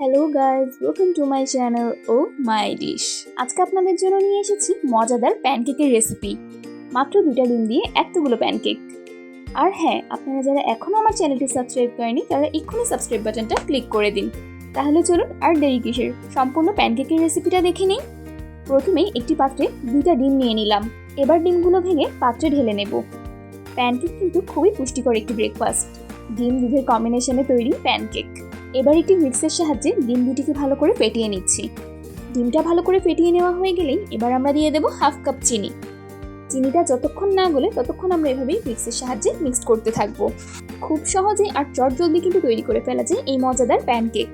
Hello guys, welcome to my channel oh my dish. আজকে আপনাদের জন্য নিয়ে এসেছি মজাদার প্যানকেকের রেসিপি। মাত্র 2টা ডিম দিয়ে এতগুলো প্যানকেক। আর হ্যাঁ, আপনারা যারা এখনও আমার চ্যানেলটি সাবস্ক্রাইব করেনি তারা এক্ষুনি সাবস্ক্রাইব বাটনটা ক্লিক করে দিন। তাহলে চলুন আর দেরি কিসের, সম্পূর্ণ প্যানকেকের রেসিপিটা দেখে নিই। প্রথমেই একটি পাত্রে 2টা ডিম নিয়ে নিলাম। এবার ডিমগুলো ভেঙে পাত্রে ঢেলে নেব। প্যানকেক কিন্তু খুবই পুষ্টিকর একটি ব্রেকফাস্ট। ডিম দুধের কম্বিনেশনে তৈরি প্যানকেক। এবার একটি হুইস্কের সাহায্যে ডিম দুটিকে ভালো করে ফেটিয়ে নিচ্ছি। ডিমটা ভালো করে ফেটিয়ে নেওয়া হয়ে গেলেই এবার আমরা দিয়ে দেবো হাফ কাপ চিনি। চিনিটা যতক্ষণ না গলে ততক্ষণ আমরা এভাবেই হুইস্কের সাহায্যে মিক্স করতে থাকবো। খুব সহজে আর চটজলদি কিন্তু তৈরি করে ফেলা যায় এই মজাদার প্যানকেক।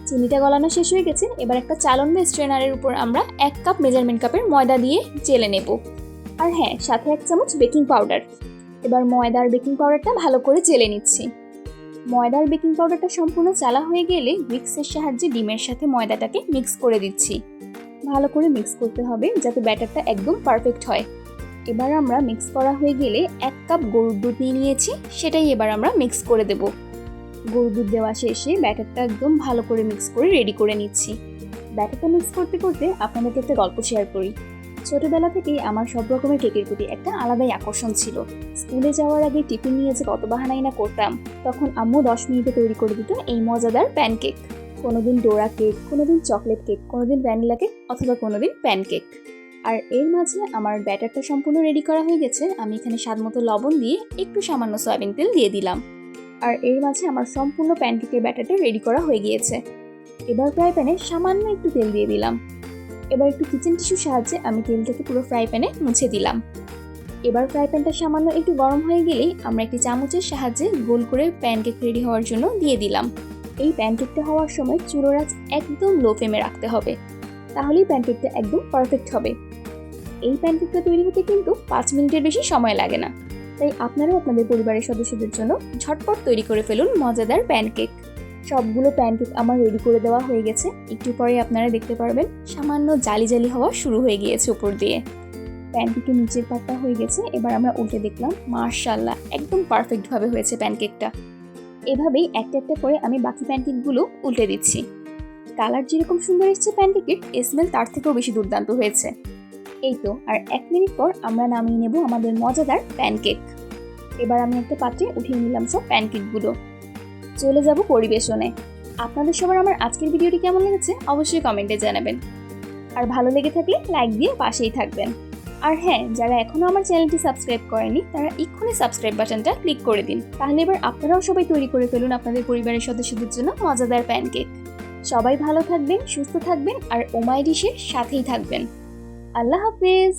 চিনিটা গলানো শেষ হয়ে গেছে। এবার একটা চালন বা স্ট্রেনারের উপর আমরা 1 কাপ মেজারমেন্ট কাপের ময়দা দিয়ে চেলে নেব। আর হ্যাঁ, সাথে 1 চামচ বেকিং পাউডার। এবার ময়দা আর বেকিং পাউডারটা ভালো করে চেলে নিচ্ছি। ময়দার বেকিং পাউডারটা সম্পূর্ণ চালা হয়ে গেলে হুইস্কের সাহায্যে ডিমের সাথে ময়দাটাকে মিক্স করে দিচ্ছি। ভালো করে মিক্স করতে হবে যাতে ব্যাটারটা একদম পারফেক্ট হয়। এবার আমরা মিক্স করা হয়ে গেলে 1 কাপ গরুর দুধ নিয়ে নিয়েছি, সেটাই এবার আমরা মিক্স করে দেব। গরুর দুধ দেওয়া শেষে ব্যাটারটা একদম ভালো করে মিক্স করে রেডি করে নিচ্ছি। ব্যাটারটা মিক্স করতে করতে আপনাদেরকে একটা গল্প শেয়ার করি। ছোটবেলা থেকেই আমার সব রকমের কেকের প্রতি একটা আলাদাই আকর্ষণ ছিল। স্কুলে যাওয়ার আগে টিফিন নিয়ে যে কত বাহানাই না করতাম। তখন আম্মু 10 মিনিটে তৈরি করে দিত এই মজাদার প্যানকেক। কোনোদিন ডোরা কেক, কোনোদিন চকলেট কেক, কোনোদিন ভ্যানিলা কেক অথবা কোনোদিন প্যানকেক। আর এর মাঝে আমার ব্যাটারটা সম্পূর্ণ রেডি করা হয়ে গেছে। আমি এখানে স্বাদমতো লবণ দিয়ে একটু সামান্য সয়াবিন তেল দিয়ে দিলাম। আর এর মাঝে আমার সম্পূর্ণ প্যানকেকের ব্যাটারটা রেডি করা হয়ে গিয়েছে। এবার ফ্রাই প্যানে সামান্য একটু তেল দিয়ে দিলাম। এবার একটু কিচেন টিস্যুর সাহায্যে আমি তেলটাকে পুরো ফ্রাই প্যানে মুছে দিলাম। এবার ফ্রাই প্যানটা সামান্য একটু গরম হয়ে গেলেই আমরা একটি চামচের সাহায্যে গোল করে প্যানকেক রেডি হওয়ার জন্য দিয়ে দিলাম। এই প্যানকেকটা হওয়ার সময় চুলোর আঁচ একদম লো ফ্লেমে রাখতে হবে, তাহলেই প্যানকেকটা একদম পারফেক্ট হবে। এই প্যানকেকটা তৈরি হতে কিন্তু 5 মিনিটের বেশি সময় লাগে না। তাই আপনারাও আপনাদের পরিবারের সদস্যদের জন্য ঝটপট তৈরি করে ফেলুন মজাদার প্যানকেক। সবগুলো প্যানকেক আমার রেডি করে দেওয়া হয়ে গেছে। একটু পরে আপনারা দেখতে পারবেন সামান্য জালি জালি হওয়া শুরু হয়ে গিয়েছে উপর দিয়ে। প্যানকেকের নিচের পাটটা হয়ে গেছে। এবার আমরা উল্টে দেখলাম, মাশাআল্লাহ একদম পারফেক্টভাবে হয়েছে প্যানকেকটা। এভাবেই একটা একটা করে আমি বাকি প্যানকেকগুলো উল্টে দিচ্ছি। কালার যেরকম সুন্দর এসেছে প্যানকেকের, স্মেল তার থেকেও বেশি দুর্দান্ত হয়েছে। এই তো, আর 1 মিনিট পর আমরা নামিয়ে নেব আমাদের মজাদার প্যানকেক। এবার আমি একটা পাত্রে উঠিয়ে নিলাম সব প্যানকেকগুলো। চলে যাব পরিবেশনে। আপনাদের সবার আমার আজকের ভিডিওটি কেমন লেগেছে অবশ্যই কমেন্টে জানাবেন। আর ভালো লেগে থাকলে লাইক দিয়ে পাশেই থাকবেন। আর হ্যাঁ, যারা এখনো আমার চ্যানেলটি সাবস্ক্রাইব করেনি তারা এক্ষুনি সাবস্ক্রাইব বাটনটা ক্লিক করে দিন। তাহলে এবার আপনারাও সবাই তৈরি করে ফেলুন আপনাদের পরিবারের সদস্যদের জন্য মজাদার প্যানকেক। সবাই ভালো থাকবেন, সুস্থ থাকবেন আর ও মাই ডিশের সাথেই থাকবেন। আল্লাহ হাফেজ।